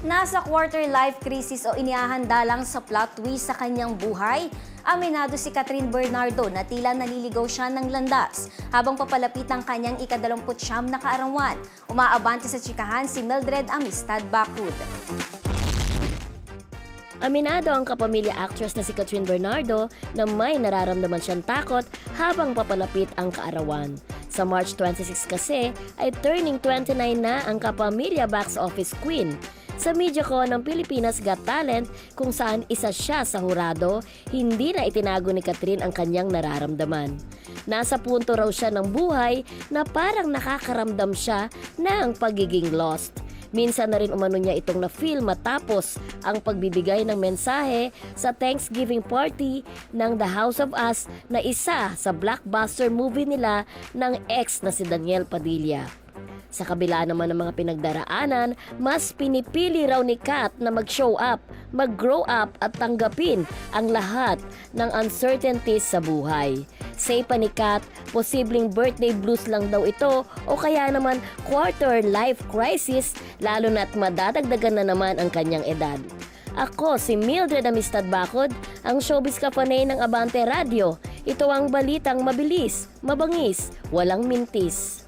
Nasa quarter-life crisis o inihahanda lang sa plot twist sa kanyang buhay? Aminado si Catherine Bernardo na tila naliligaw siya ng landas habang papalapit ang kanyang ika-29 na kaarawan. Umaabante sa tsikahan si Mildred Amistad Bacud. Aminado ang kapamilya actress na si Catherine Bernardo na may nararamdaman siyang takot habang papalapit ang kaarawan. Sa March 26 kasi ay turning 29 na ang kapamilya box office queen. Sa MediaCon ng Pilipinas Got Talent kung saan isa siya sa hurado, hindi na itinago ni Catherine ang kanyang nararamdaman. Nasa punto raw siya ng buhay na parang nakakaramdam siya ng pagiging lost. Minsan na rin umano niya itong na-feel matapos ang pagbibigay ng mensahe sa Thanksgiving party ng The House of Us na isa sa blockbuster movie nila ng ex na si Daniel Padilla. Sa kabila naman ng mga pinagdaraanan, mas pinipili raw ni Kat na mag-show up, mag-grow up at tanggapin ang lahat ng uncertainties sa buhay. Say pa ni Kat, posibleng birthday blues lang daw ito o kaya naman quarter life crisis lalo na't madadagdagan na naman ang kanyang edad. Ako si Mildred Amistad Bacud, ang showbiz kapanay ng Abante Radio. Ito ang balitang mabilis, mabangis, walang mintis.